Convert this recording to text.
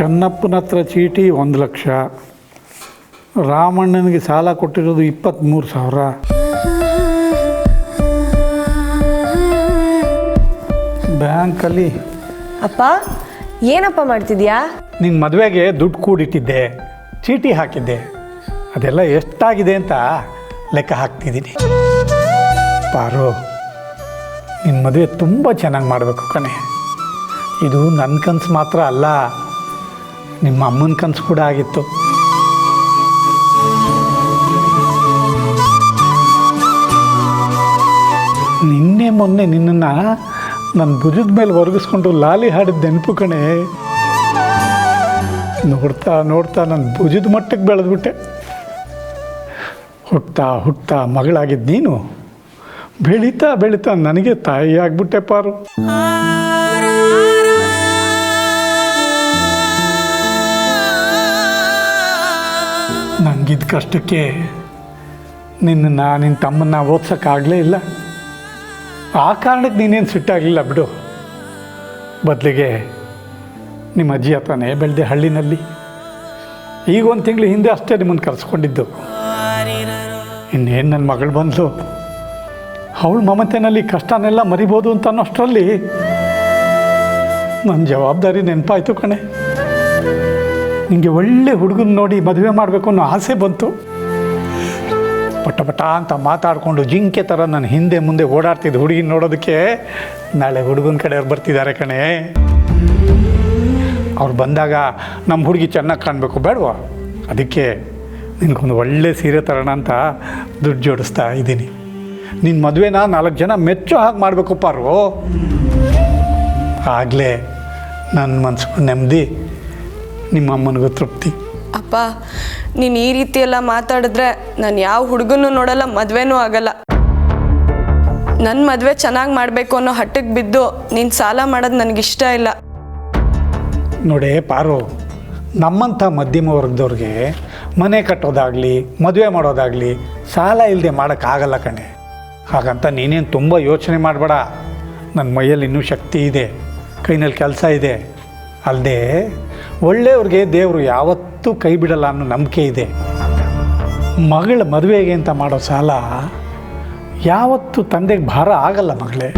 ಚೆನ್ನಪ್ಪನ ಹತ್ರ ಚೀಟಿ 1,00,000, ರಾಮಣ್ಣನಿಗೆ ಸಾಲ ಕೊಟ್ಟಿರೋದು 23,000. ಬ್ಯಾಂಕಲ್ಲಿ ಅಪ್ಪ ಏನಪ್ಪ ಮಾಡ್ತಿದ್ಯಾ? ನಿನ್ನ ಮದುವೆಗೆ ದುಡ್ಡು ಕೂಡಿಟ್ಟಿದ್ದೆ, ಚೀಟಿ ಹಾಕಿದ್ದೆ, ಅದೆಲ್ಲ ಎಷ್ಟಾಗಿದೆ ಅಂತ ಲೆಕ್ಕ ಹಾಕ್ತಿದ್ದೀನಿ. ಪಾರು, ನಿನ್ನ ಮದುವೆ ತುಂಬ ಚೆನ್ನಾಗಿ ಮಾಡಬೇಕು ಕಣೆ. ಇದು ನನ್ನ ಕನಸು ಮಾತ್ರ ಅಲ್ಲ, ನಿಮ್ಮ ಅಮ್ಮನ ಕನಸು ಕೂಡ ಆಗಿತ್ತು. ನಿನ್ನೆ ಮೊನ್ನೆ ನಿನ್ನನ್ನು ನನ್ನ ಭುಜದ ಮೇಲೆ ಒರಗಿಸ್ಕೊಂಡು ಲಾಲಿ ಹಾಡಿದ ನೆನಪು ಕಣೆ. ನೋಡ್ತಾ ನೋಡ್ತಾ ನನ್ನ ಭುಜದ ಮಟ್ಟಕ್ಕೆ ಬೆಳೆದ್ಬಿಟ್ಟೆ. ಹುಟ್ತಾ ಮಗಳಾಗಿದ್ದು ನೀನು ಬೆಳೀತಾ ಬೆಳೀತಾ ನನಗೆ ತಾಯಿ ಆಗ್ಬಿಟ್ಟೆ ಪಾರು. ನನಗಿದ್ದ ಕಷ್ಟಕ್ಕೆ ನಿನ್ನ ತಮ್ಮನ್ನ ಓದ್ಸೋಕ್ಕಾಗಲೇ ಇಲ್ಲ. ಆ ಕಾರಣಕ್ಕೆ ನೀನೇನು ಸಿಟ್ಟಾಗಲಿಲ್ಲ ಬಿಡು. ಬದಲಿಗೆ ನಿಮ್ಮ ಅಜ್ಜಿ ಹತ್ರನೇ ಬೆಳೆದೆ ಹಳ್ಳಿನಲ್ಲಿ. ಈಗ 1 ತಿಂಗಳು ಹಿಂದೆ ಅಷ್ಟೇ ನಿಮ್ಮನ್ನು ಕರೆಸ್ಕೊಂಡಿದ್ದು. ಇನ್ನೇನು ನನ್ನ ಮಗಳು ಬಂದು ಅವಳ ಮಮತೆಯಲ್ಲಿ ಕಷ್ಟನೆಲ್ಲ ಮರಿಬೋದು ಅಂತ ಅನ್ನೋಷ್ಟರಲ್ಲಿ ನನ್ನ ಜವಾಬ್ದಾರಿ ನೆನಪಾಯಿತು ಕಣೆ. ನಿಮಗೆ ಒಳ್ಳೆ ಹುಡುಗನ ನೋಡಿ ಮದುವೆ ಮಾಡಬೇಕು ಅನ್ನೋ ಆಸೆ ಬಂತು. ಪಟ ಅಂತ ಮಾತಾಡಿಕೊಂಡು ಜಿಂಕೆ ಥರ ನನ್ನ ಹಿಂದೆ ಮುಂದೆ ಓಡಾಡ್ತಿದ್ದು ಹುಡುಗಿನ ನೋಡೋದಕ್ಕೆ ನಾಳೆ ಹುಡುಗನ ಕಡೆಯವ್ರು ಬರ್ತಿದ್ದಾರೆ ಕಣೆ. ಅವ್ರು ಬಂದಾಗ ನಮ್ಮ ಹುಡುಗಿ ಚೆನ್ನಾಗಿ ಕಾಣಬೇಕು ಬೇಡವಾ? ಅದಕ್ಕೆ ನಿನಗೊಂದು ಒಳ್ಳೆ ಸೀರೆ ತರೋಣ ಅಂತ ದುಡ್ಡು ಜೋಡಿಸ್ತಾ ಇದ್ದೀನಿ. ನಿನ್ನ ಮದುವೆನ 4 ಜನ ಮೆಚ್ಚೋ ಹಾಗೆ ಮಾಡಬೇಕು ಪಾರು. ಆಗಲೇ ನನ್ನ ಮನಸ್ಸಿಗೂ ನೆಮ್ಮದಿ, ನಿಮ್ಮ ಅಮ್ಮನಿಗೂ ತೃಪ್ತಿ. ಅಪ್ಪ ನೀನು ಈ ರೀತಿ ಎಲ್ಲ ಮಾತಾಡಿದ್ರೆ ನಾನು ಯಾವ ಹುಡುಗನೂ ನೋಡಲ್ಲ, ಮದುವೆನೂ ಆಗಲ್ಲ. ನನ್ನ ಮದುವೆ ಚೆನ್ನಾಗಿ ಮಾಡಬೇಕು ಅನ್ನೋ ಹಟ್ಟಕ್ಕೆ ಬಿದ್ದು ನೀನು ಸಾಲ ಮಾಡೋದು ನನಗಿಷ್ಟ ಇಲ್ಲ. ನೋಡೇ ಪಾರು, ನಮ್ಮಂಥ ಮಧ್ಯಮ ವರ್ಗದವ್ರಿಗೆ ಮನೆ ಕಟ್ಟೋದಾಗಲಿ ಮದುವೆ ಮಾಡೋದಾಗಲಿ ಸಾಲ ಇಲ್ಲದೆ ಮಾಡೋಕ್ಕಾಗಲ್ಲ ಕಣೆ. ಹಾಗಂತ ನೀನೇನು ತುಂಬ ಯೋಚನೆ ಮಾಡಬೇಡ. ನನ್ನ ಮೈಯಲ್ಲಿ ಇನ್ನೂ ಶಕ್ತಿ ಇದೆ, ಕೈನಲ್ಲಿ ಕೆಲಸ ಇದೆ. ಅಲ್ಲದೆ ಒಳ್ಳೆಯವ್ರಿಗೆ ದೇವರು ಯಾವತ್ತೂ ಕೈ ಬಿಡಲ್ಲ ಅನ್ನೋ ನಂಬಿಕೆ ಇದೆ. ಮಗಳ ಮದುವೆಗೆ ಅಂತ ಮಾಡೋ ಸಾಲ ಯಾವತ್ತೂ ತಂದೆಗೆ ಭಾರ ಆಗಲ್ಲ ಮಗಳೇ.